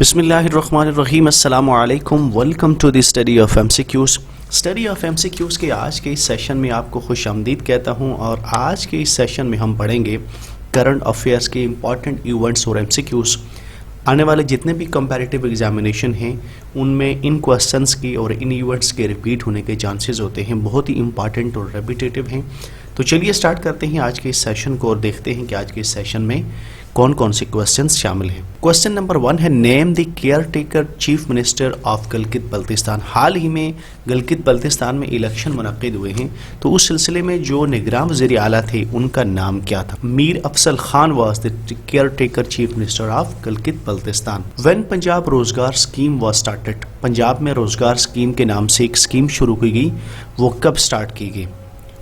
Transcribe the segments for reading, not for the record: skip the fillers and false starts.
बिस्मिल्लाहिर्रहमानिर्रहीम अस्सलामु अलैकुम। Welcome to the study of MCQs. Study of MCQs के आज के इस सेशन में आपको खुश आमदीद कहता हूं और आज के इस सेशन में हम पढ़ेंगे करंट अफेयर्स के इम्पॉर्टेंट इवेंट्स और एमसीक्यूज। आने वाले जितने भी कंपैरेटिव एग्जामिनेशन हैं उनमें इन क्वेश्चंस की और इन इवेंट्स के रिपीट होने के चांसेस होते हैं, बहुत ही इंपॉर्टेंट और रेपिटेटिव हैं। तो चलिए स्टार्ट करते हैं आज के इस सेशन को और देखते हैं कि आज के इस सेशन में कौन कौन से क्वेश्चंस शामिल हैं। क्वेश्चन नंबर 1 है, name the caretaker chief minister of Gilgit Baltistan. हाल ही में गिलगित बल्तिस्तान में इलेक्शन मुनक्किद हुए हैं, तो उस सिलसिले में जो निगरान वज़ीर आला थे उनका नाम क्या था? Mir Afsal Khan was the caretaker chief minister of Gilgit Baltistan. When Punjab रोजगार स्कीम वाज स्टार्टेड। पंजाब में रोजगार स्कीम के नाम से एक स्कीम शुरू की गई, वो कब स्टार्ट की गई?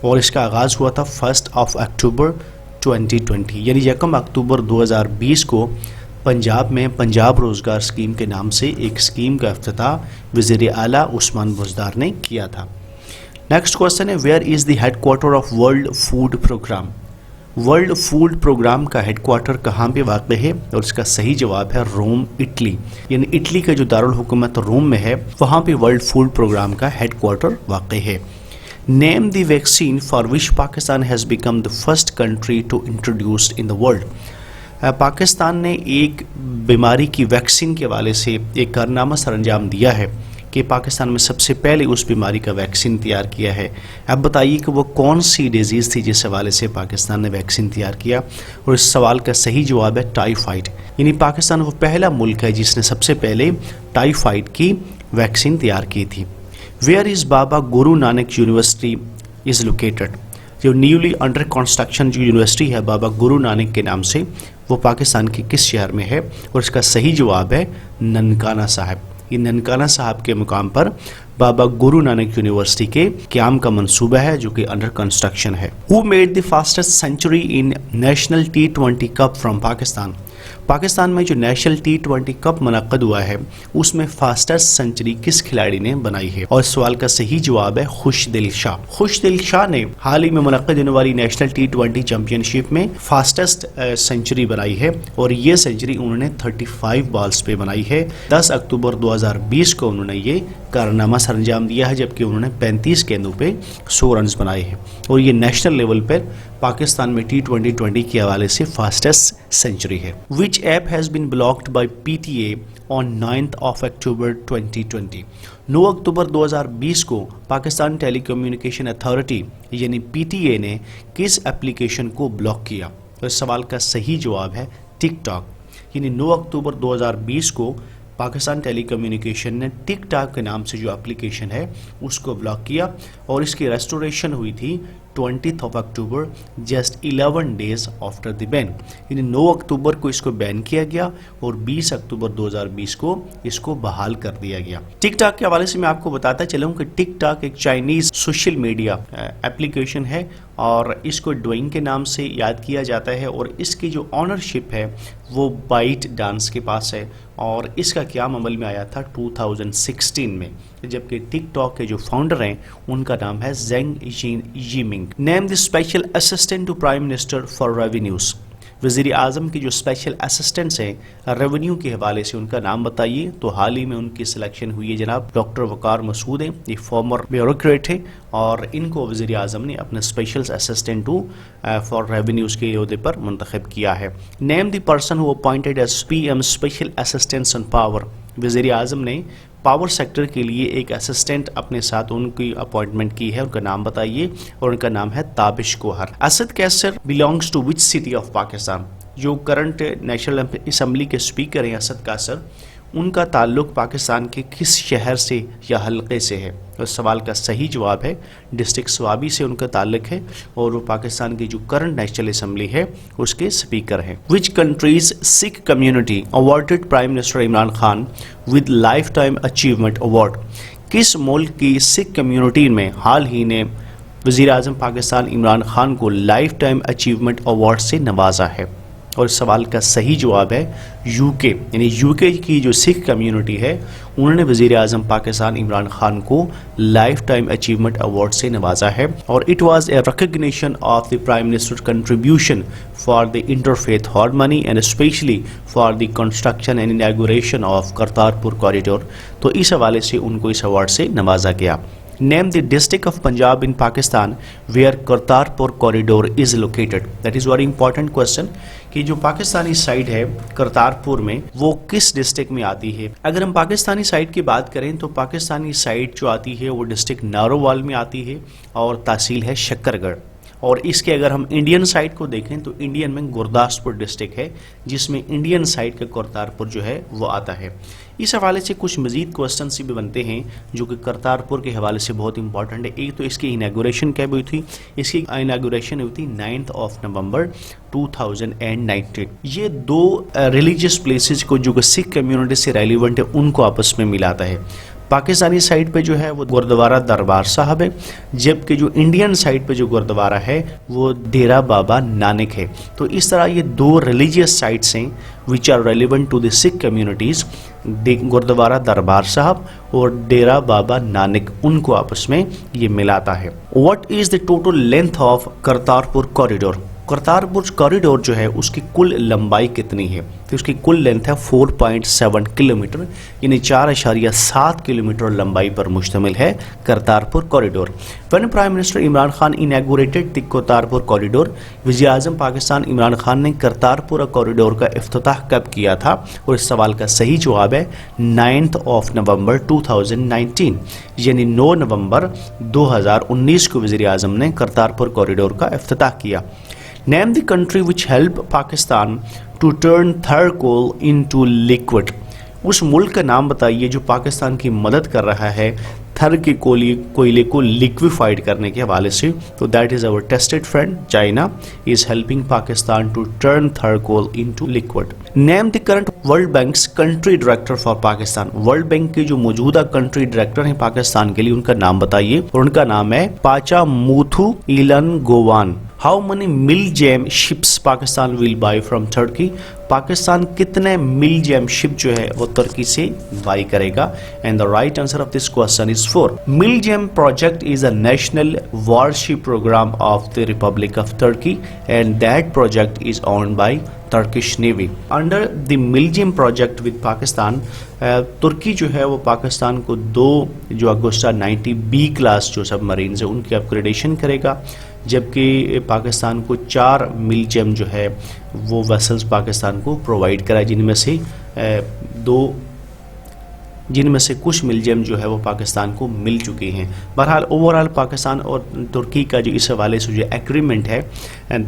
और इसका आगाज़ हुआ था 1 अक्टूबर 2020, यानी 1 अक्टूबर 2020 को पंजाब में पंजाब रोजगार स्कीम के नाम से एक स्कीम का इफ्तिताह वज़ीर आला उस्मान बुज़दार ने किया था। नेक्स्ट क्वेश्चन है, where is the headquarter of World Food Programme. World Food Programme का हेडक्वार्टर कहाँ पे वाक़ है? और इसका सही जवाब है रोम, इटली। यानी इटली का जो दारुल हुकूमत रोम में है वहाँ पे वर्ल्ड फूड प्रोग्राम का हेडक्वार्टर वाक़ है। Name the vaccine for which Pakistan has become the first country to introduce in the world. Pakistan ने एक बीमारी की वैक्सीन के हवाले से एक कारनामा सरअंजाम दिया है कि पाकिस्तान में सबसे पहले उस बीमारी का वैक्सीन तैयार किया है। अब बताइए कि वो कौन सी डिजीज़ थी जिस हवाले से पाकिस्तान ने वैक्सीन तैयार किया? और इस सवाल का सही जवाब है टाइफाइड। यानी पाकिस्तान वो पहला मुल्क है जिसने सबसे पहले टाइफाइड की वैक्सीन तैयार की थी। Where is Baba Guru Nanak university is located. जो न्यूली अंडर कंस्ट्रक्शन जो यूनिवर्सिटी है बाबा गुरु नानक के नाम से, वो पाकिस्तान के किस शहर में है? और इसका सही जवाब है ननकाना साहब। ये ननकाना साहब के मुकाम पर बाबा गुरु नानक यूनिवर्सिटी के क़याम का मंसूबा है जो कि अंडर कंस्ट्रक्शन है। Who made the fastest century in National T20 Cup from Pakistan. Pakistan में जो नेशनल T20 कप मुनक्कद हुआ है उसमें फास्टेस्ट सेंचुरी किस खिलाड़ी ने बनाई है? और सवाल का सही जवाब है खुशदिल शाह। खुशदिल शाह ने हाल ही में मुनक्कद होने वाली नेशनल T20 चैंपियनशिप में फास्टेस्ट सेंचुरी बनाई है और ये सेंचुरी उन्होंने 35 बॉल्स पे बनाई है। 10 अक्टूबर 2020 को उन्होंने ये कारनामा सरअंजाम दिया है, जबकि उन्होंने 35 गेंदों पे 100 रन बनाए हैं और ये नेशनल लेवल पर पाकिस्तान में T20 के हवाले से फास्टेस्ट सेंचुरी है। Which app has been blocked by PTA on 9 अक्टूबर 2020। 9 अक्टूबर 2020 को पाकिस्तान टेलीकम्युनिकेशन अथॉरिटी यानी PTA ने किस एप्लीकेशन को ब्लॉक किया? तो इस सवाल का सही जवाब है टिकटॉक। यानी 9 अक्टूबर 2020 को पाकिस्तान टेलीकम्युनिकेशन ने टिकटॉक के नाम से जो एप्लीकेशन है उसको ब्लॉक किया और इसकी रेस्टोरेशन हुई थी 20 October, just 11 days after the ban. यानी 9 अक्टूबर को इसको बैन किया गया और 20 अक्टूबर 2020 को इसको बहाल कर दिया गया। टिकटॉक के हवाले से मैं आपको बताता चलूँ कि टिकटॉक एक चाइनीज़ सोशल मीडिया एप्लीकेशन है और इसको डोइंग के नाम से याद किया जाता है और इसकी जो ऑनरशिप है वो बाइट डांस के पास है और इसका क़याम अमल में आया था 2016 में, जबकि टिकटॉक के जो फाउंडर हैं उनका नाम है Zeng Yiming. Name the special assistant to prime minister for revenues. वज़ीर आज़म के जो स्पेशल असिस्टेंट्स हैं रेवेन्यू के हवाले से उनका नाम बताइए। तो हाल ही में उनकी सिलेक्शन हुई है जनाब डॉक्टर वकार मसूद हैं, ये फॉर्मर ब्यूरोक्रेट है और इनको वज़ीर आज़म ने अपने special assistant to for revenues के ओहदे पर मुंतखब किया है। Name the person who appointed as PM special assistants on power. वज़ीर आज़म ने पावर सेक्टर के लिए एक असिस्टेंट अपने साथ उनकी अपॉइंटमेंट की है, उनका नाम बताइए। और उनका नाम है Tabish Gohar. Asad Qaiser belongs to which city of Pakistan. जो करंट नेशनल असम्बली के स्पीकर हैं असद कैसर, उनका ताल्लुक़ पाकिस्तान के किस शहर से या हल्के से है? तो सवाल का सही जवाब है डिस्ट्रिक्ट स्वाबी से उनका ताल्लुक़ है और वो पाकिस्तान की जो करंट नेशनल असम्बली है उसके स्पीकर हैं। Which countries Sikh community awarded prime minister Imran Khan with life time achievement award. किस मुल्क की सिख कम्युनिटी में हाल ही ने वज़ीर आज़म पाकिस्तान इमरान खान को लाइफ टाइम अचीवमेंट अवार्ड से नवाजा है? اور اس سوال کا صحیح جواب ہے یوکے، یعنی یوکے کی جو سکھ کمیونٹی ہے انہوں نے وزیر اعظم پاکستان عمران خان کو لائف ٹائم اچیومنٹ ایوارڈ سے نوازا ہے، اور it was a recognition of the prime minister contribution for the interfaith harmony and especially for the construction and inauguration of Kartarpur corridor. تو اس حوالے سے ان کو اس ایوارڈ سے نوازا گیا. Name the district of Punjab in Pakistan where Kartarpur corridor is located. That is very important question کہ جو پاکستانی سائٹ ہے کرتارپور میں وہ کس ڈسٹرکٹ میں آتی ہے. اگر ہم پاکستانی سائٹ کی بات کریں تو پاکستانی سائٹ جو آتی ہے وہ ڈسٹرکٹ نارووال میں آتی ہے اور تحصیل ہے شکر گڑھ. اور اس کے اگر ہم انڈین سائٹ کو دیکھیں تو انڈین میں گرداسپور ڈسٹرکٹ ہے جس میں انڈین سائٹ کا کرتارپور جو ہے وہ آتا ہے. اس حوالے سے کچھ مزید کوسچنس بھی بنتے ہیں جو کہ کرتارپور کے حوالے سے بہت امپورٹنٹ ہے. ایک تو اس کی اناگوریشن کب ہوئی تھی؟ اس کی اناگوریشن ہوئی تھی 9 نومبر 2019. یہ دو ریلیجیس پلیسز کو جو کہ سکھ کمیونٹی سے ریلیونٹ ہے ان کو آپس میں ملاتا ہے. پاکستانی سائٹ پہ جو ہے وہ گردوارہ دربار صاحب ہے، جبکہ جو انڈین سائٹ پہ جو گردوارہ ہے وہ ڈیرا بابا نانک ہے. تو اس طرح یہ دو ریلیجیس سائٹس ہیں which are relevant to the Sikh communities. گردوارہ دربار صاحب اور ڈیرا بابا نانک ان کو آپس میں یہ ملاتا ہے. What is the total length of Kartarpur corridor? Kartarpur corridor جو ہے اس کی کل لمبائی کتنی ہے؟ تو اس کی کل لینتھ ہے 4.7 کلومیٹر، یعنی 4.7 کلومیٹر لمبائی پر مشتمل ہے Kartarpur corridor. When Prime Minister Imran Khan inaugurated the Kartarpur corridor, وزیر اعظم پاکستان عمران خان نے کرتارپور کوریڈور کا افتتاح کب کیا تھا؟ اور اس سوال کا صحیح جواب ہے 9 نومبر 2019، یعنی 9 نومبر 2019 کو وزیر اعظم نے کرتارپور کوریڈور کا افتتاح کیا. Name the country which helped Pakistan to turn third coal into liquid. اس ملک کا نام بتائیے جو پاکستان کی مدد کر رہا ہے تھر کے کوئلے کو لیکویفائڈ کرنے کے حوالے سے. تو that is our tested friend China is helping Pakistan to turn third coal into liquid. Name the current World Bank's country director for Pakistan. World Bank کے جو موجودہ کنٹری ڈائریکٹر ہیں پاکستان کے لیے ان کا نام بتائیے، اور ان کا نام ہے پاچاموتھو ایلنگووان. How many MILGEM ships Pakistan will buy from Turkey? Pakistan کتنے MILGEM شپ جو ہے وہ ترکی سے بائی کرے گا؟ And the right answer of this question is 4. MILGEM project is a national warship program of the Republic of Turkey and that project is owned by Turkish Navy. Under the MILGEM project with Pakistan, ترکی جو ہے وہ پاکستان کو 2 جو اگوسٹا 90B class جو سب Marines ہیں ان کی upgradation کرے گا، جبکہ پاکستان کو 4 MILGEM جو ہے وہ ویسلز پاکستان کو پرووائڈ کرا، جن میں سے کچھ MILGEM جو ہے وہ پاکستان کو مل چکے ہیں. بہرحال اوورال پاکستان اور ترکی کا جو اس حوالے سے جو ایگریمنٹ ہے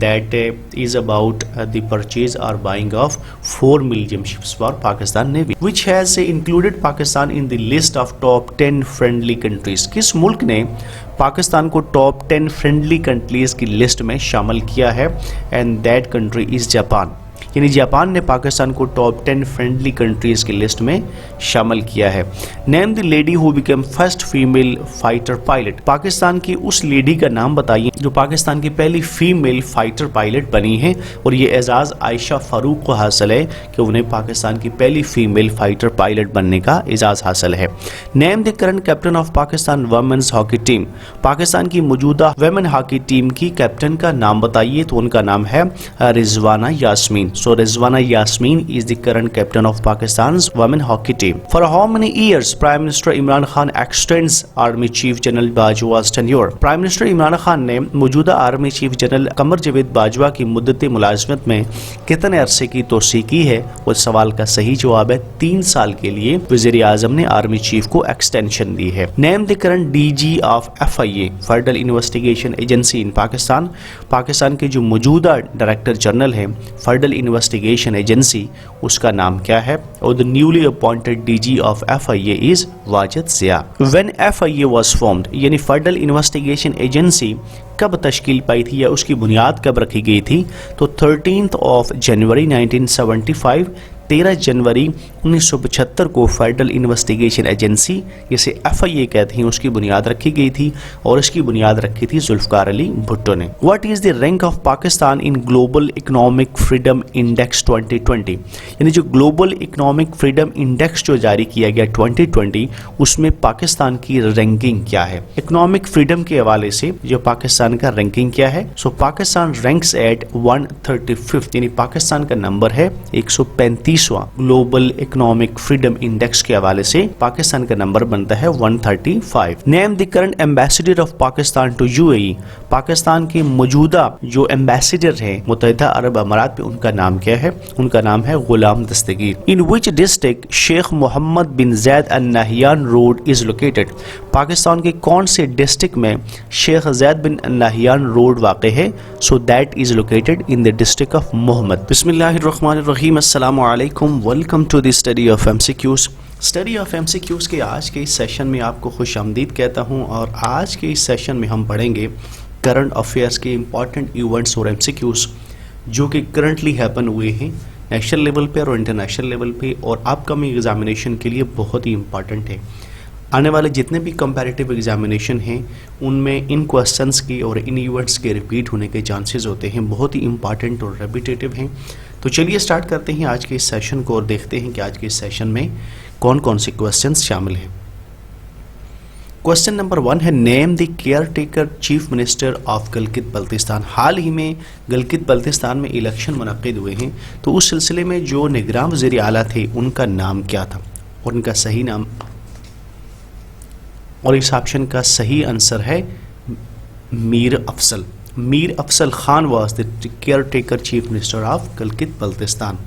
that is about the purchase اور buying of 4 MILGEM ships for Pakistan Navy which has included Pakistan in the list of top 10 friendly countries. کس ملک نے پاکستان کو ٹاپ 10 فرینڈلی کنٹریز کی لسٹ میں شامل کیا ہے؟ And that country is Japan. یعنی جاپان نے پاکستان کو ٹاپ 10 فرینڈلی کنٹریز کی لسٹ میں شامل کیا ہے. Name the lady who became first female fighter pilot. Pakistan کی اس لیڈی کا نام بتائیے جو پاکستان کی پہلی فیمیل فائٹر پائلٹ بنی ہے، اور یہ اعزاز عائشہ فاروق کو حاصل ہے کہ انہیں پاکستان کی پہلی فیمیل فائٹر پائلٹ بننے کا اعزاز حاصل ہے. Name the current captain of Pakistan women's hockey team. Pakistan کی موجودہ ویمن ہاکی ٹیم کی کیپٹن کا نام بتائیے، تو ان کا نام ہے Rizwana Yasmin. So Rizwana Yasmin is the current captain of Pakistan's women hockey team. For how many years Prime Minister Imran Khan extends Army Chief General Bajwa's tenure? Prime Minister Imran Khan نے موجودہ army chief general Qamar Javed Bajwa کی مدت ملازمت میں کتنے عرصے کی توسیع کی ہے؟ اس سوال کا صحیح جواب ہے 3 سال کے لیے وزیر اعظم نے آرمی چیف کو ایکسٹینشن دی ہے. Name the current DG of FIA Federal Investigation Agency in Pakistan. Pakistan کے جو موجودہ ڈائریکٹر جنرل ہیں فیڈرل انویسٹیگیشن ایجنسی، اس کا نام کیا ہے؟ اور the newly appointed DG of FIA is Wajid Zia. When FIA was formed یعنی فیڈرل انویسٹیگیشن ایجنسی کب تشکیل پائی تھی یا اس کی بنیاد کب رکھی گئی تھی؟ تو 13 جنوری 1975 13 जनवरी 1975 को फेडरल इन्वेस्टिगेशन एजेंसी, जिसे FIA कहते हैं, उसकी बुनियाद रखी गई थी और इसकी बुनियाद रखी थी जुल्फकार अली भुट्टो ने। What is the rank of Pakistan in global economic freedom index 2020, यानी जो ग्लोबल इकोनॉमिक फ्रीडम इंडेक्स जो जारी किया गया 2020, उसमें पाकिस्तान की रैंकिंग क्या है। इकोनॉमिक फ्रीडम के हवाले से जो पाकिस्तान का रैंकिंग क्या है, सो पाकिस्तान रैंक्स एट 135, यानी पाकिस्तान का नंबर है 135वां। ग्लोबल इकोनॉमिक फ्रीडम इंडेक्स के हवाले से पाकिस्तान का नंबर बनता है 135। Name the current ambassador of Pakistan to UAE, Pakistan के मौजूदा जो एम्बेसडर है मुत्तहिदा अरब अमारात में, उनका नाम क्या है, उनका नाम है Ghulam Dastagir. In which district Sheikh Mohammed bin Zayed Al Nahyan road is located, Pakistan के कौन से डिस्ट्रिक्ट में Sheikh Zayed bin Nahyan road वाक़ है, so that is located in the district of Mohammad. बिस्मिल्लाहिर्रहमानिर्रहीम, अस्सलामु अलैकुम, welcome to the study of MCQS। Study of MCQS के आज के इस सेशन में आपको खुश आमदीद कहता हूँ और आज के इस सेशन में हम पढ़ेंगे करंट अफेयर्स के इम्पॉर्टेंट इवेंट्स और MCQS जो कि करंटली हैपन हुए हैं नेशनल लेवल पे और इंटरनेशनल लेवल पे और अपकमिंग एग्जामिनेशन के लिए बहुत ही इंपॉर्टेंट है। आने वाले जितने भी कंपैरेटिव एग्जामिनेशन हैं उनमें इन क्वेश्चंस की और इन इवेंट्स के रिपीट होने के चांसेस होते हैं, बहुत ही इंपॉर्टेंट और रेपिटेटिव हैं। तो चलिए स्टार्ट करते हैं आज के इस सेशन को और देखते हैं कि आज के इस सेशन में कौन कौन से क्वेश्चंस शामिल हैं। क्वेश्चन नंबर 1 है, name the caretaker chief minister of Gilgit Baltistan. हाल ही में गिलगित बल्तिस्तान में इलेक्शन मुनक्किद हुए हैं, तो उस सिलसिले में जो निगरान वज़ीर आला थे उनका नाम क्या था और उनका सही नाम, और इस ऑप्शन का सही आंसर है Mir Afsal. Mir Afsal Khan was the caretaker chief minister of Gilgit Baltistan.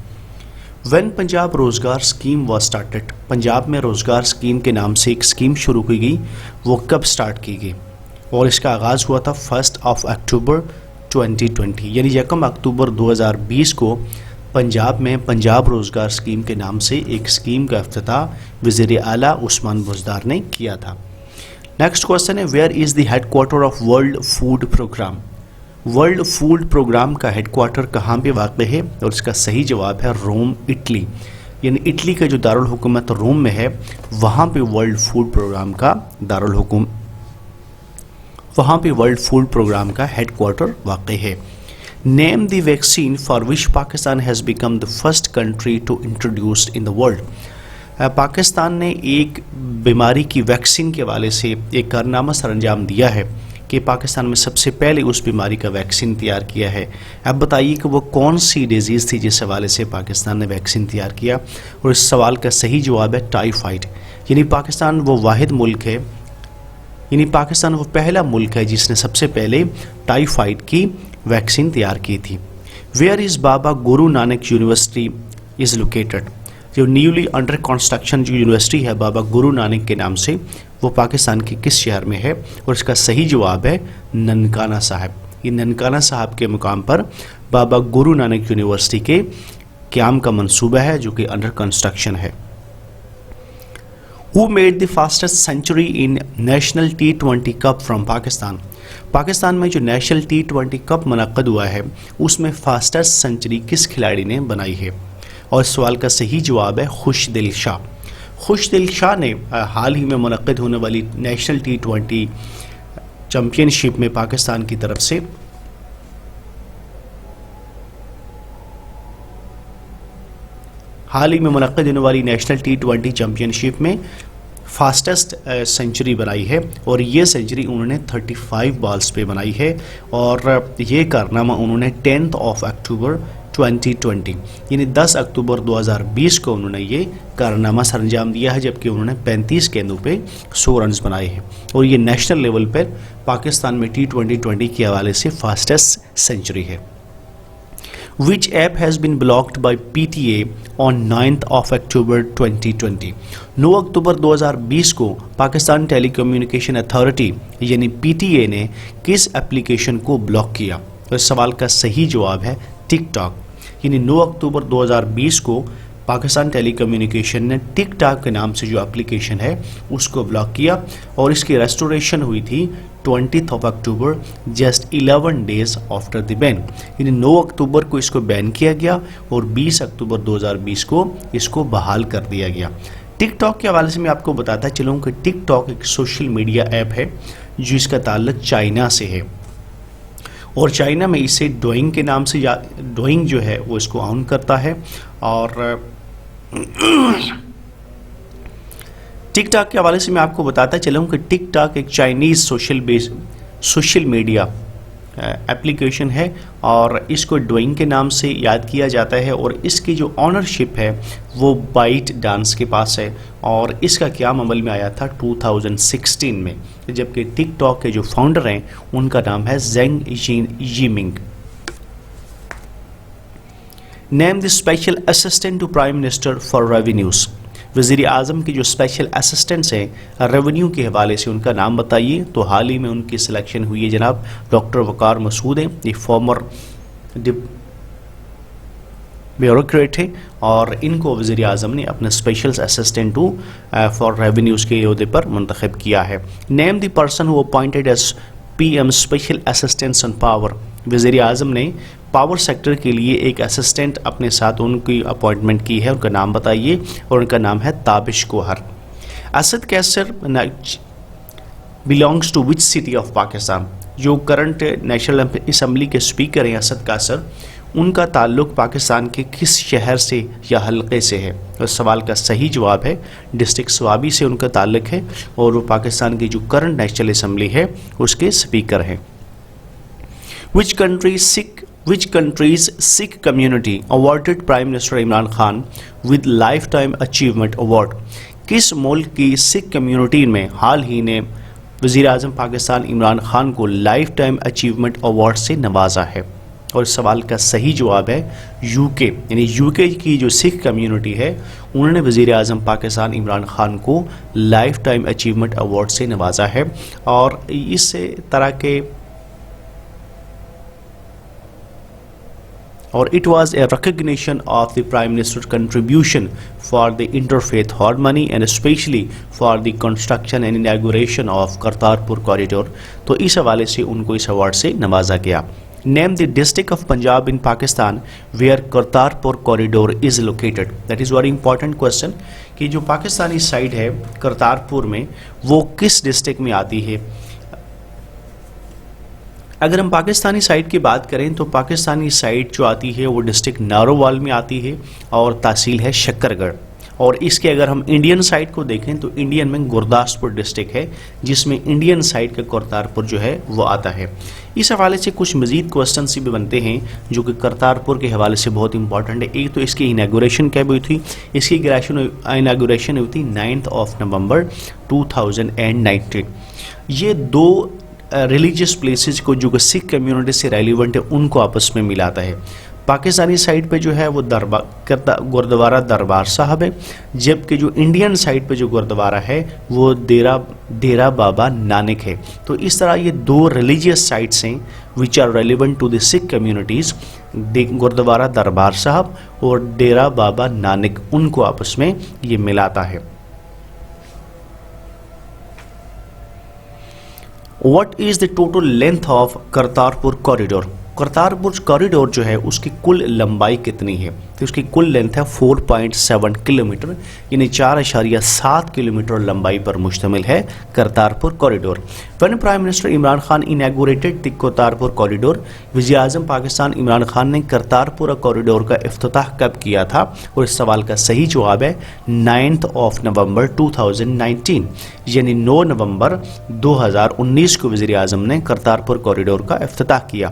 When Punjab रोजगार स्कीम वाज स्टार्टेड, पंजाब में रोजगार स्कीम के नाम से एक स्कीम शुरू की गई, वो कब स्टार्ट की गई, और इसका आगाज़ हुआ था 1 अक्टूबर 2020, यानी 1 अक्टूबर 2020 को पंजाब में पंजाब रोजगार स्कीम के नाम से एक स्कीम का इफ्तिताह वज़ीर आला उस्मान बुज़दार ने किया था। नेक्स्ट क्वेश्चन है, where is the headquarter of World Food Programme. World Food Programme का हेडक्वार्टर कहाँ पे वाक़ है, और इसका सही जवाब है रोम, इटली। यानी इटली का जो दारुल हुकूमत रोम में है, वहाँ पे वर्ल्ड फूड प्रोग्राम का दारुल हुकूम, वहाँ पे वर्ल्ड फूड प्रोग्राम का हेडक्वार्टर वाक़ है। Name the vaccine for which Pakistan has become the first country to introduced in the world. Pakistan ने एक बीमारी की वैक्सीन के हवाले से एक कारनामा सरअंजाम दिया है कि पाकिस्तान में सबसे पहले उस बीमारी का वैक्सीन तैयार किया है। अब बताइए कि वो कौन सी डिजीज़ थी जिस हवाले से पाकिस्तान ने वैक्सीन तैयार किया, और इस सवाल का सही जवाब है टाइफाइड। यानी पाकिस्तान वो वाहिद मुल्क है, यानी पाकिस्तान वो पहला मुल्क है जिसने सबसे पहले टाइफाइड की वैक्सीन तैयार की थी। Where is Baba Guru Nanak university is located. जो न्यूली अंडर कंस्ट्रक्शन जो यूनिवर्सिटी है बाबा गुरु नानक के नाम से, वो पाकिस्तान के किस शहर में है, और इसका सही जवाब है ननकाना साहब। ये ननकाना साहब के मुकाम पर बाबा गुरु नानक यूनिवर्सिटी के क़याम का मंसूबा है जो कि अंडर कंस्ट्रक्शन है। Who made the fastest century in National T20 Cup from Pakistan. Pakistan में जो नेशनल T20 कप मुनक्कद हुआ है उसमें फास्टेस्ट सेंचुरी किस खिलाड़ी ने बनाई है, और इस सवाल का सही जवाब है खुशदिल शाह। खुशदिल शाह ने हाल ही में मुनक्किद होने वाली नेशनल T20 चैम्पियनशिप में पाकिस्तान की तरफ से हाल ही में मुनक्किद होने वाली नेशनल T20 चैम्पियनशिप में फास्टेस्ट सेंचुरी बनाई है, और ये सेंचुरी उन्होंने 35 बॉल्स पे बनाई है, और ये कारनामा उन्होंने 10 अक्टूबर 2020 यानी 10 अक्टूबर 2020 को उन्होंने ये कारनामा सरअंजाम दिया है, जबकि उन्होंने 35 गेंदों पे 100 रन्स बनाए हैं, और ये नेशनल लेवल पर पाकिस्तान में T20 के हवाले से फास्टेस्ट सेंचुरी है। Which app has been blocked by PTA on 9th of October 2020? 9 अक्टूबर 2020 को पाकिस्तान टेलीकम्युनिकेशन अथॉरिटी यानी PTA ने किस एप्लीकेशन को ब्लॉक किया, तो इस सवाल का सही जवाब है टिकटॉक। यानी 9 अक्टूबर 2020 को पाकिस्तान टेलीकम्युनिकेशन ने टिकटॉक के नाम से जो एप्लीकेशन है उसको ब्लॉक किया, और इसकी रेस्टोरेशन हुई थी 20th of October, just 11 days after the ban। यानी 9 अक्टूबर को इसको बैन किया गया और 20 अक्टूबर 2020 को इसको बहाल कर दिया गया। टिकटॉक के हवाले से मैं आपको बताता चलूँ कि टिकटॉक एक सोशल मीडिया ऐप है जो इसका ताल्लुक चाइना से है और चाइना में इसे डोइंग के नाम से डोइंग जो है वो इसको ऑन करता है। और टिकटॉक के हवाले से मैं आपको बताता चलूँ कि टिकटॉक एक चाइनीज़ सोशल मीडिया एप्लीकेशन है और इसको डोइंग के नाम से याद किया जाता है और इसकी जो ऑनरशिप है वो बाइट डांस के पास है और इसका क़याम अमल में आया था 2016 में, जबकि टिकटॉक के जो फाउंडर हैं उनका नाम है Zeng Yiming. Name the special assistant to prime minister for revenues. वज़ीर आज़म के जो स्पेशल असिस्टेंट्स हैं रेवेन्यू के हवाले से उनका नाम बताइए। तो हाल ही में उनकी सिलेक्शन हुई है जनाब डॉक्टर वकार मसूद हैं, ये फॉर्मर ब्यूरोक्रेट है और इनको वज़ीर आज़म ने अपने special assistant to for revenues के ओहदे पर मुंतखब किया है। Name the person who appointed as PM special assistants on power. वज़ीर आज़म ने पावर सेक्टर के लिए एक असिस्टेंट अपने साथ उनकी अपॉइंटमेंट की है, उनका नाम बताइए और उनका नाम है Tabish Gohar. Asad Qaiser belongs to which city of Pakistan. जो करंट नेशनल असम्बली के स्पीकर हैं असद कैसर, उनका ताल्लुक पाकिस्तान के किस शहर से या हलके से है। और सवाल का सही जवाब है डिस्ट्रिक्ट स्वाबी से उनका ताल्लुक है और वो पाकिस्तान की जो करंट नेशनल असम्बली है उसके स्पीकर हैं। Which country's Sikh community awarded Prime Minister Imran Khan with Lifetime Achievement Award। किस मुल्क की सिख कम्युनिटी में हाल ही ने वज़ीर आज़म पाकिस्तान इमरान खान को लाइफ टाइम अचीवमेंट अवार्ड से नवाजा है। और इस सवाल का सही जवाब है यूके, यानी यूके की जो सिख कम्युनिटी है उन्होंने वज़ीर आज़म पाकिस्तान इमरान खान को लाइफ टाइम अचीवमेंट अवार्ड से नवाजा है। और इस तरह के और it was a recognition of the Prime Minister's contribution for the interfaith harmony and especially for the construction and inauguration of Kartarpur corridor। तो इस हवाले से उनको इस अवार्ड से नवाजा गया। Name the district of Punjab in Pakistan where Kartarpur corridor is located। That is very important question कि जो पाकिस्तानी साइड है करतारपुर में वो किस डिस्ट्रिक्ट में आती है। अगर हम पाकिस्तानी साइड की बात करें तो पाकिस्तानी साइड जो आती है वो डिस्ट्रिक्ट नारोवाल में आती है और तहसील है शक्करगढ़। और इसके अगर हम इंडियन साइड को देखें तो इंडियन में गुरदासपुर डिस्ट्रिक्ट है जिसमें इंडियन साइड का करतारपुर जो है वो आता है। इस हवाले से कुछ मज़ीद क्वेश्चन भी बनते हैं जो कि करतारपुर के हवाले से बहुत इंपॉर्टेंट है। एक तो इसकी इनागुरेशन कब हुई थी, इसकी इनागुरेशन हुई थी 9 नवंबर 2019। ये दो रिलीजियस प्लेसेस को जो सिख कम्युनिटी से रेलिवेंट है उनको आपस में मिलाता है। पाकिस्तानी साइड पे जो है वो गुरुद्वारा दरबार साहब है, जबकि जो इंडियन साइड पे जो गुरुद्वारा है वो डेरा बाबा नानक है। तो इस तरह ये दो रिलीजियस साइट्स हैं which are relevant to the Sikh communities, Gurdwara Darbar Sahib और डेरा बाबा नानक, उनको आपस में ये मिलाता है। What is the total length of Kartarpur corridor. Kartarpur corridor जो है उसकी कुल लंबाई कितनी है, तो उसकी कुल लेंथ है 4.7 किलोमीटर, यानी 4.7 किलोमीटर लंबाई पर मुश्तमिल है Kartarpur corridor. When prime minister Imran Khan inaugurated the Kartarpur corridor. वज़ीर आज़म पाकिस्तान इमरान खान ने करतारपुर कॉरिडोर का इफ्तिताह कब किया था, और इस सवाल का सही जवाब है 9 नवंबर 2019, यानी 9 नवंबर 2019 को वज़ीर आज़म ने करतारपुर कॉरिडोर का इफ्तिताह किया।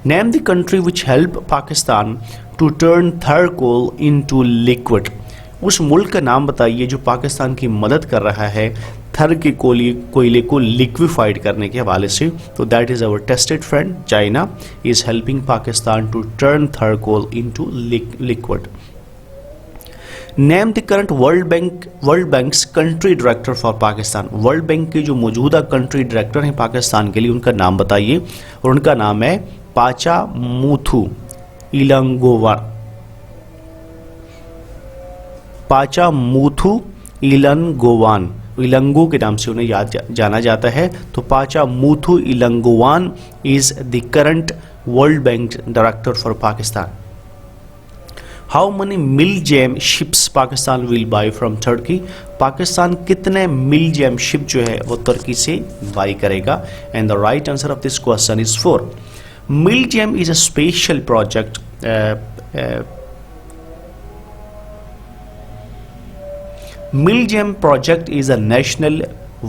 Name the country which helped Pakistan to turn third coal into liquid। उस मुल्क का नाम बताइए जो पाकिस्तान की मदद कर रहा है थर के कोयले को लिक्विफाइड करने के हवाले से। तो that is our tested friend China is helping Pakistan to turn third coal into liquid. Name the current World Bank's country director for Pakistan. World Bank के जो मौजूदा कंट्री डायरेक्टर हैं पाकिस्तान के लिए उनका नाम बताइए, और उनका नाम है पाचामुथु इलंगोवन। पाचामुथु इलंगोवन इलंगो के नाम से उन्हें जाना जाता है। तो Pachamuthu Ilangovan is the current World Bank director for Pakistan. How many Milgem ships Pakistan will buy from Turkey, Pakistan कितने मिल जैम शिप जो है वो तुर्की से बाई करेगा। And the right answer of this question is 4। Mill jam is a special project MILGEM project is a national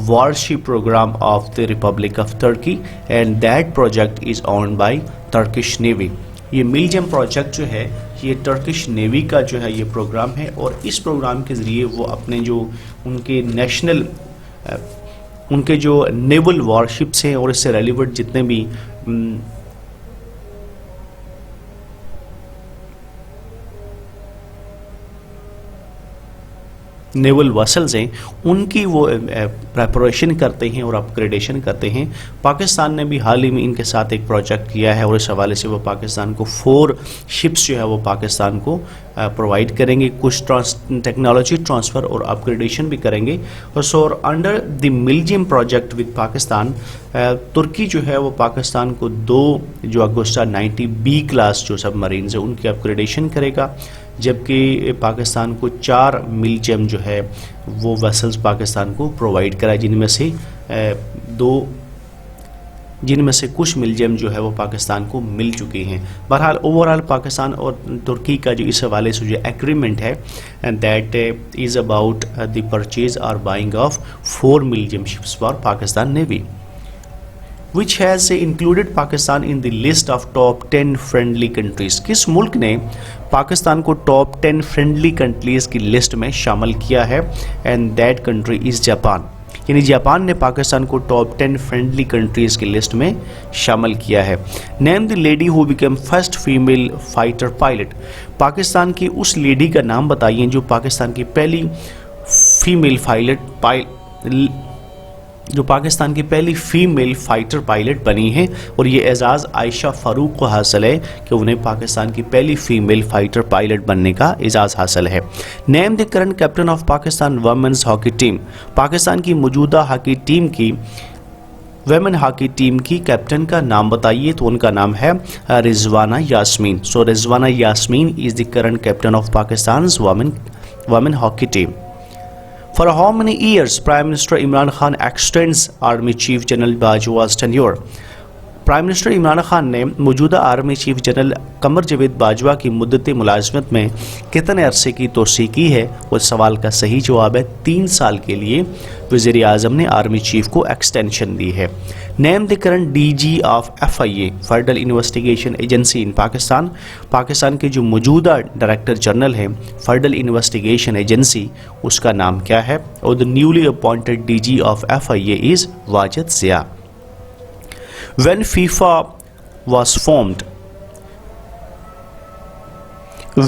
warship program of the Republic of Turkey and that project is owned by Turkish Navy। ये MILGEM project जो है ये Turkish navy का जो है ये programme है और इस प्रोग्राम के ज़रिए वो अपने जो उनके नेशनल उनके जो नेवल वॉरशिप्स हैं और इससे रेलिवेंट जितने भी नेवल वेसल्स हैं उनकी वो प्रिपरेशन करते हैं और अपग्रेडेशन करते हैं। पाकिस्तान ने भी हाल ही में इनके साथ एक प्रोजेक्ट किया है और इस हवाले से वो पाकिस्तान को 4 शिप्स जो है वो पाकिस्तान को प्रोवाइड करेंगे, कुछ टेक्नोलॉजी ट्रांसफ़र और अपग्रेडेशन भी करेंगे। और so under the Milgem project with Pakistan तुर्की जो है वो पाकिस्तान को 2 जो अगुस्टा 90B क्लास जो सबमरीन्स है उनकी अपग्रेडेशन करेगा, जबकि पाकिस्तान को 4 मिलजियम जो है वो वेसल्स पाकिस्तान को प्रोवाइड कराए, जिनमें से कुछ मिलजियम जो है वो पाकिस्तान को मिल चुके हैं। बहरहाल ओवरऑल पाकिस्तान और तुर्की का जो इस हवाले से जो एग्रीमेंट है that is about the purchase और buying of 4 Milgem ships for Pakistan navy, which has included Pakistan in the list of top 10 friendly countries। किस मुल्क ने पाकिस्तान को टॉप 10 फ्रेंडली कंट्रीज की लिस्ट में शामिल किया है? And that country is Japan. यानी जापान ने पाकिस्तान को टॉप 10 फ्रेंडली कंट्रीज की लिस्ट में शामिल किया है। Name the lady who became first female fighter pilot, Pakistan की उस लेडी का नाम बताइए जो पाकिस्तान की पहली फीमेल फीमेल फाइटर पायलट बनी है और ये एजाज़ आयशा फ़ारूक को हासिल है कि उन्हें पाकिस्तान की पहली फीमेल फाइटर पायलट बनने का एजाज़ हासिल है। Name the current captain of Pakistan women's hockey team, Pakistan की मौजूदा हॉकी टीम की वेमेन हॉकी टीम की कैप्टन का नाम बताइए। तो उनका नाम है Rizwana Yasmeen. So Rizwana Yasmeen is the current captain of Pakistan women hockey team. For how many years Prime Minister Imran Khan extends Army Chief General Bajwa's tenure? Prime minister Imran Khan ने मौजूदा army chief general Qamar Javed Bajwa की मुद्दत मुलाजमत में कितने अरसे की तोसी की है? उस सवाल का सही जवाब है 3 साल के लिए वज़ीर आज़म ने आर्मी चीफ को एक्सटेंशन दी है। Name the current DG of FIA federal investigation agency in Pakistan, Pakistan के जो मौजूदा डायरेक्टर जनरल हैं फेडरल इन्वेस्टिगेशन एजेंसी उसका नाम क्या है? और the newly appointed DG of FIA is Wajid Zia. When FIFA was formed,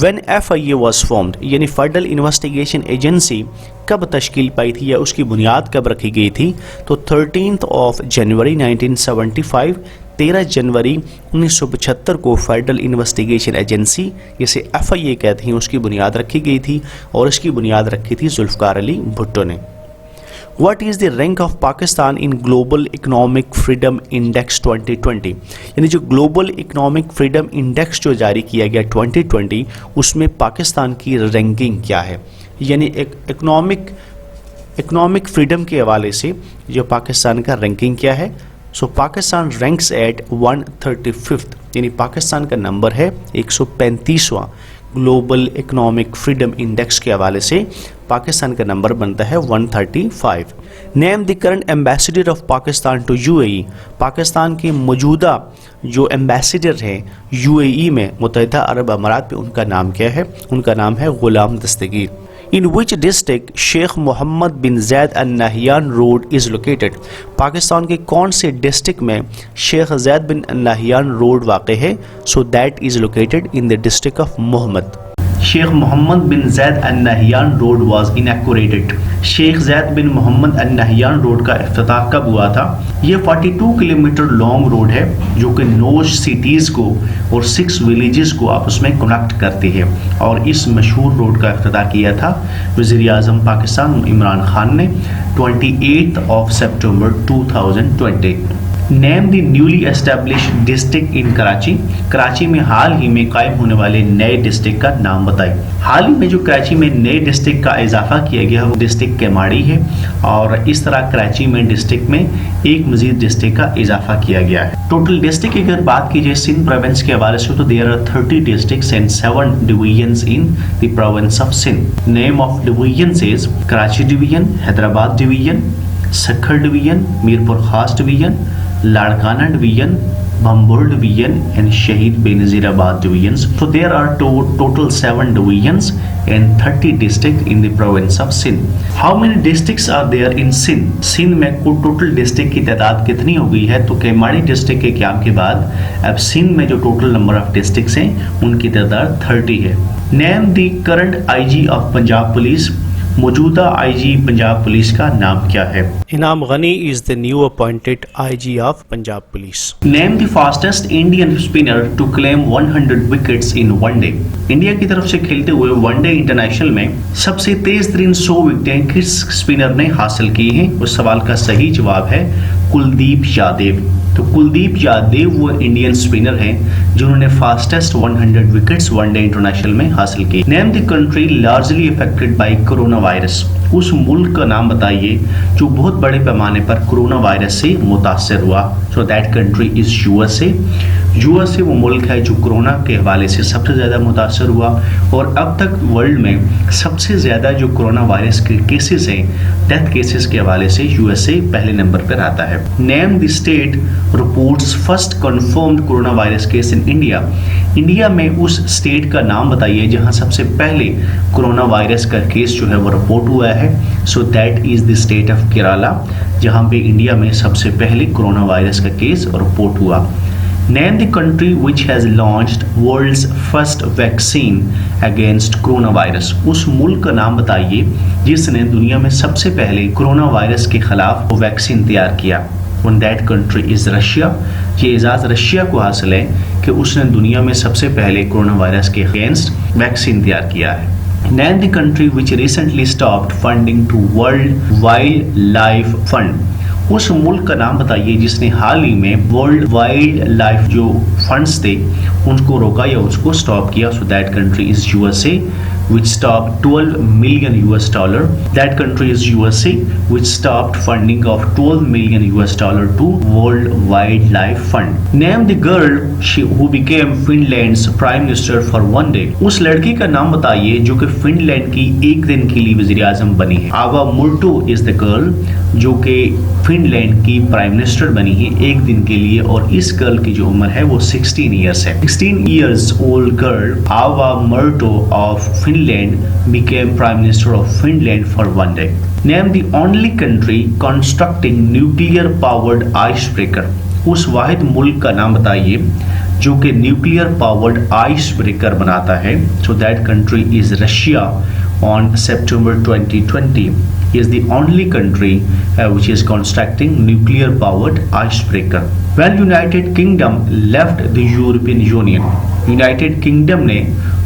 when FIA was formed यानी फेडरल इन्वेस्टिगेशन एजेंसी कब तश्कील पाई थी या उसकी बुनियाद कब रखी गई थी? तो 13 जनवरी 1975, 13 जनवरी 1975 को फेडरल इन्वेस्टिगेशन एजेंसी जिसे FIA कहते हैं उसकी बुनियाद रखी गई थी और इसकी बुनियाद रखी थी जुल्फ़िकार अली भुट्टो ने। What is the rank of Pakistan in Global Economic Freedom Index 2020? यानी जो ग्लोबल इकोनॉमिक फ्रीडम इंडेक्स जो जारी किया गया 2020 उसमें पाकिस्तान की रैंकिंग क्या है? यानी एक इकोनॉमिक फ्रीडम के हवाले से जो पाकिस्तान का रैंकिंग क्या है? सो पाकिस्तान रैंक्स एट 135th यानी पाकिस्तान का नंबर है 135वां। ग्लोबल इकोनॉमिक फ्रीडम इंडेक्स के हवाले से पाकिस्तान का नंबर बनता है 135। Name the current ambassador of Pakistan to UAE, Pakistan के मौजूदा जो एम्बेसडर हैं UAE में मुत्तहिदा अरब अमारात में उनका नाम क्या है? उनका नाम है Ghulam Dastagir. In which district Sheikh Mohammed bin Zayed Al Nahyan road is located, Pakistan के कौन से डिस्ट्रिक्ट में Sheikh Zayed bin Nahyan road वाक़ है? So that is located in the district of Mohammad. Sheikh Mohammed bin Zayed Al Nahyan road was inaugurated. Sheikh Zayed bin Mohammed Al Nahyan road का इफ्तिताह कब हुआ था? ये 42 किलोमीटर लॉन्ग रोड है जो कि 9 सिटीज़ को और 6 विलेजेस को आपस में कनेक्ट करती है, और इस मशहूर रोड का इफ्तिताह किया था वज़ीर आज़म पाकिस्तान इमरान खान ने 28 सितंबर 2020। Name the newly established district in Karachi. Karachi में हाल ही में कायम होने वाले नए डिस्ट्रिक्ट का नाम बताएं। हाल ही में जो कराची में नए डिस्ट्रिक्ट का इजाफा किया गया है वो डिस्ट्रिक्ट केमाड़ी है, और इस तरह कराची में डिस्ट्रिक्ट में एक मजीद डिस्ट्रिक्ट का इजाफा किया गया है। टोटल डिस्ट्रिक्ट की अगर बात की जाए सिंध प्रोविंस के हवाले से तो there are 30 districts and 7 divisions in the province of Sindh. Name of divisions is Karachi division, Hyderabad division, Sukkur division, Mirpur Khas division, Larkana division, Banbhore division and Shahid Benazirabad divisions. So there are total 7 divisions and 30 districts in the province of Sindh. How many districts are there in Sindh? Sindh में कुल total district की तादाद कितनी हो गई है? तो Keamari district के क्याम के बाद अब सिंध में जो टोटल नंबर ऑफ डिस्ट्रिक्ट्स हैं उनकी तादाद 30 है। Name the current IG of Punjab police. मौजूदा आईजी पंजाब पुलिस का नाम क्या है? Inam Ghani is the new appointed IG of Punjab police. Name the fastest Indian spinner to claim 100 wickets in one day. India की तरफ से खेलते हुए वनडे इंटरनेशनल में सबसे तेज तरीन 100 विकेटें किस स्पिनर ने हासिल की हैं? उस सवाल का सही जवाब है कुलदीप यादव। तो कुलदीप यादव वो इंडियन स्पिनर हैं जिन्होंने फास्टेस्ट 100 विकेट्स वनडे इंटरनेशनल में हासिल की। Name the country largely affected by corona virus. उस मुल्क का नाम बताइए जो बहुत बड़े पैमाने पर कोरोना वायरस से मुतासर हुआ। So that country is USA. USA वो मुल्क है जो कोरोना के हवाले से सबसे ज़्यादा मुतासर हुआ, और अब तक वर्ल्ड में सबसे ज़्यादा जो कोरोना वायरस के केसेस हैं, डेथ केसेस के हवाले से यूएसए पहले नंबर पर आता है। Name the state reports first confirmed corona virus case in India. India में उस स्टेट का नाम बताइए जहां सबसे पहले कोरोना वायरस का केस जो है वो रिपोर्ट हुआ है। So that is the state of Kerala, जहां पे इंडिया में सबसे पहले कोरोना वायरस का केस रिपोर्ट हुआ। Name the country which has launched world's first vaccine against corona virus. उस मुल्क का नाम बताइए जिसने दुनिया में सबसे पहले कोरोना वायरस के खिलाफ वैक्सीन तैयार किया। And that country is Russia. ये एजाज़ रशिया को हासिल है कि उसने दुनिया में सबसे पहले कोरोना वायरस के अगेंस्ट वैक्सीन तैयार किया है। Name the country which recently stopped funding to World Wildlife Fund. उस मुल्क का नाम बताइए जिसने हाल ही में वर्ल्ड वाइल्ड लाइफ जो फंड्स थे उनको रोका या उसको स्टॉप किया। So that country is USA which stopped $12 million US. That country is USA, which stopped funding of $12 million US to World Wildlife Fund. Name the girl who became Finland's Prime Minister for one day. उस लड़की का नाम बताइए जो कि Finland की एक दिन के लिए वज़ीर आज़म बनी है। आवा मुर्टो इज द गर्ल जो कि फिनलैंड की प्राइम मिनिस्टर बनी है एक दिन के लिए, और इस गर्ल की जो उम्र है वो 16 ईयर्स है। 16 years old girl Aava Murto of Finland became Prime Minister of Finland for one day. Name the only country constructing nuclear powered icebreaker. उस वाहिद मुल्क का नाम बताइए जो कि न्यूक्लियर पावर्ड आइस ब्रेकर बनाता है। So that country is Russia. On September 2020 is the only country which is constructing nuclear powered icebreaker. When United Kingdom left the European Union, United Kingdom ने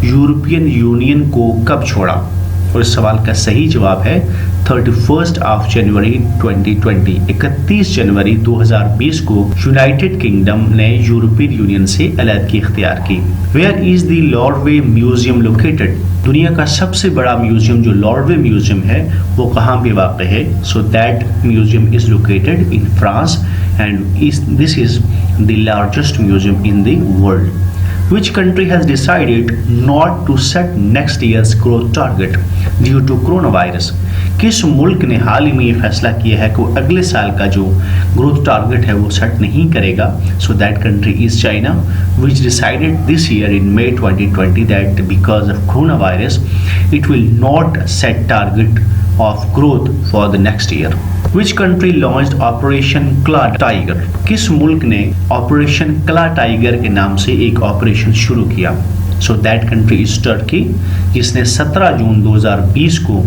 यूरोपियन यूनियन को कब छोड़ा? और इस सवाल का सही जवाब है 31 जनवरी 2020। 31 जनवरी 2020 को यूनाइटेड किंगडम ने यूरोपियन यूनियन से अलहदगी इख्तियार की। Where is the Louvre museum located? दुनिया का सबसे बड़ा म्यूजियम जो लॉर्डवे म्यूजियम है वो कहाँ पे वाक़ है? So that museum is located in France and this is the largest museum in the world. Which country has decided not to set next year's growth target due to coronavirus? किस मुल्क ने हाल ही में ये फैसला किया है कि वो अगले साल का जो ग्रोथ टारगेट है वो सेट नहीं करेगा? So that country is China, which decided this year in May 2020 that because of coronavirus it will not set target of growth for the next year. Which country launched Operation Claw Tiger? किस मुल्क ने operation क्ला tiger के नाम से एक operation शुरू किया? So that country is Turkey, जिसने 17 जून 2020 को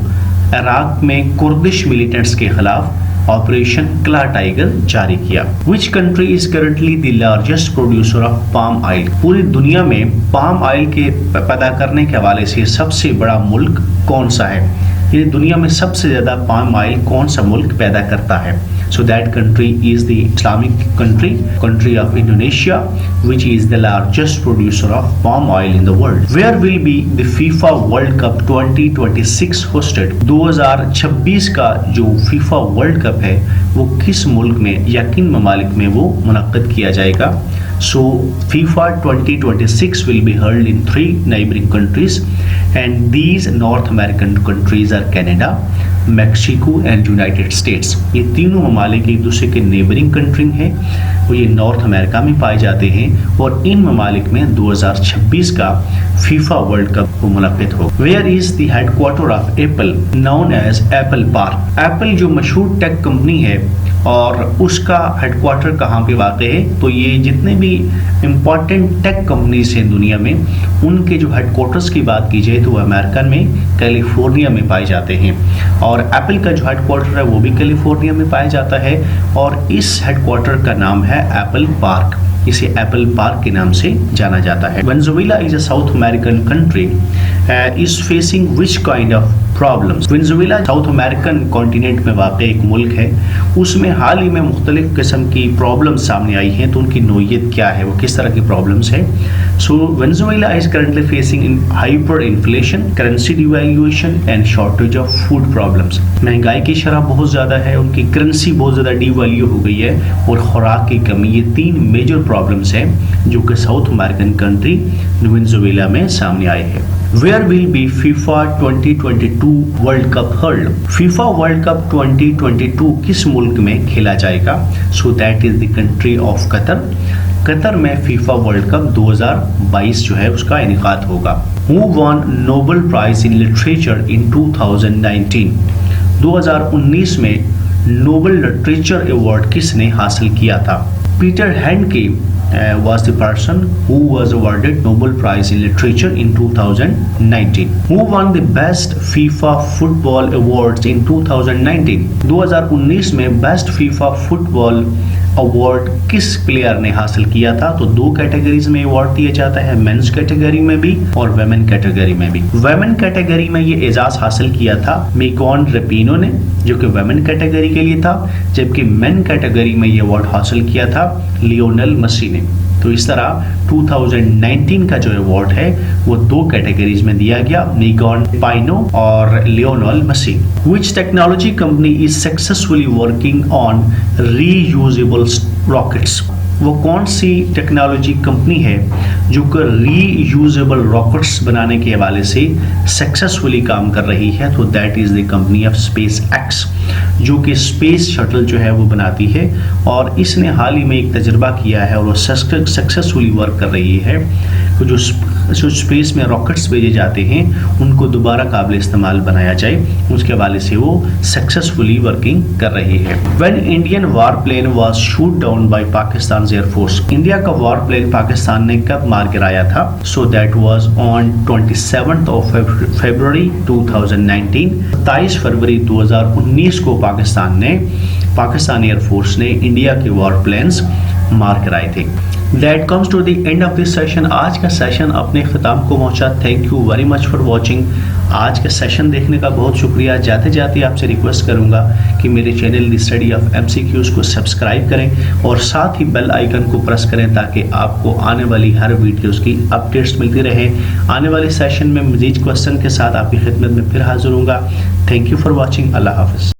इराक में कुर्दिश मिलिटेंट्स के खिलाफ ऑपरेशन क्ला टाइगर जारी किया। Which country is currently the largest producer of palm oil? पूरी दुनिया में पाम ऑयल के पैदा करने के हवाले से सबसे बड़ा मुल्क कौन सा है? ये दुनिया में सबसे ज्यादा पाम ऑयल कौन सा मुल्क पैदा करता है? So that country is the Islamic country of Indonesia, which is the largest producer of palm oil in the world. Where will be the FIFA World Cup 2026 hosted? 2026 का जो FIFA World Cup है वो किस मुल्क में या किन ममालिक में वो मुनक्किद किया जाएगा? So FIFA 2026 will be held in 3 neighboring countries, and these North American countries are Canada, Mexico and United states. ये तीनों ममालिक एक दूसरे के नेबरिंग कंट्री हैं, वो ये नॉर्थ अमेरिका में पाए जाते हैं और इन ममालिक में 2026 का फीफा वर्ल्ड कप को मुनक्किद हो। Where is the headquarter of Apple known as Apple Park? Apple जो मशहूर टेक कंपनी है और उसका हेडक्वार्टर कहाँ पे वाक़ है? तो ये जितने भी इम्पॉर्टेंट टेक कंपनीज हैं दुनिया में उनके जो हेडक्वार्टर्स की बात की जाए तो वो अमेरिकन में कैलिफोर्निया में पाए जाते हैं, और एप्पल का जो हेडक्वार्टर है वो भी कैलिफोर्निया में पाया जाता है और इस हेडक्वार्टर का नाम है एप्पल पार्क। इसे एप्पल पार्क के नाम से जाना जाता है। Venezuela is a south American country is facing which kind of problems? Venezuela south American continent में वाक़ एक मुल्क है, उसमें हाल ही में मुख्तलिफ किस्म की प्रॉब्लम्स सामने आई हैं, तो उनकी नोयत क्या है, वो किस तरह की प्रॉब्लम्स है? So Venezuela is currently facing in hyperinflation, currency devaluation and shortage of food problems. महंगाई की शरह बहुत ज़्यादा है, उनकी करेंसी बहुत ज़्यादा डिवैल्यू हो गई है और खुराक की कमी। ये 3 मेजर प्रॉब्लम्स हैं जो कि साउथ अमेरिकन कंट्री वेनेजुएला में सामने आए हैं। Where will be FIFA 2022 world cup held? FIFA World Cup 2022 किस मुल्क में खेला जाएगा? So that is the country of Qatar. Qatar में FIFA वर्ल्ड कप 2022 जो है उसका इनेकाद होगा। Who won Nobel Prize in literature in 2019? 2019 में नोबेल लिटरेचर अवार्ड किसने हासिल किया था? Peter Handke was the person who was awarded Nobel Prize in Literature in 2019. Who won the Best FIFA Football Awards in 2019? 2019 में Best FIFA Football award किस player ने हासिल किया था? तो 2 कैटेगरीज में अवार्ड दिया जाता है, मेंस कैटेगरी में भी और वेमेन कैटेगरी में भी। वेमेन कैटेगरी में ये एजाज हासिल किया था मेगन रेपिनो ने, जो कि वेमेन कैटेगरी के लिए था, जबकि मेन कैटेगरी में ये अवार्ड हासिल किया था लियोनेल मेसी ने। तो इस तरह 2019 का जो अवार्ड है वो 2 कैटेगरीज में दिया गया, मेगन रेपिनो और Lionel Messi. Which technology company is successfully working on reusable rockets? वो कौन सी टेक्नोलॉजी कंपनी है जो कि रीयूजेबल रॉकेट्स बनाने के हवाले से सक्सेसफुली काम कर रही है? तो that is the company of space x, जो कि स्पेस शटल जो है वो बनाती है और इसने हाल ही में एक तजर्बा किया है और वो सक्सेसफुली वर्क कर रही है। तो जो स्पेस में रॉकेट्स भेजे जाते हैं उनको दोबारा काबिल इस्तेमाल बनाया जाए, उसके हवाले से वो सक्सेसफुली वर्किंग कर रही है। When Indian war plane was shot down by Pakistan air force? India का वार प्लेन पाकिस्तान ने कब मार गिराया था? So that was on 27th of February 2019। 27 फरवरी 2019 को पाकिस्तान एयरफोर्स ने इंडिया के वार प्लेन्स मार कराए थे। That comes to the end of this session. आज का सेशन अपने ख़त्म को पहुंचा। Thank you very much for watching. आज का सेशन देखने का बहुत शुक्रिया। जाते जाते आपसे रिक्वेस्ट करूंगा कि मेरे channel the study of MCQs को सब्सक्राइब करें और साथ ही बेल आइकन को प्रेस करें ताकि आपको आने वाली हर वीडियोस की अपडेट्स मिलती रहे। आने वाले सेशन में मज़ीद क्वेश्चन के साथ आपकी खिदमत में फिर हाजिर होऊंगा। Thank you for watching. अल्लाह हाफ़िज़।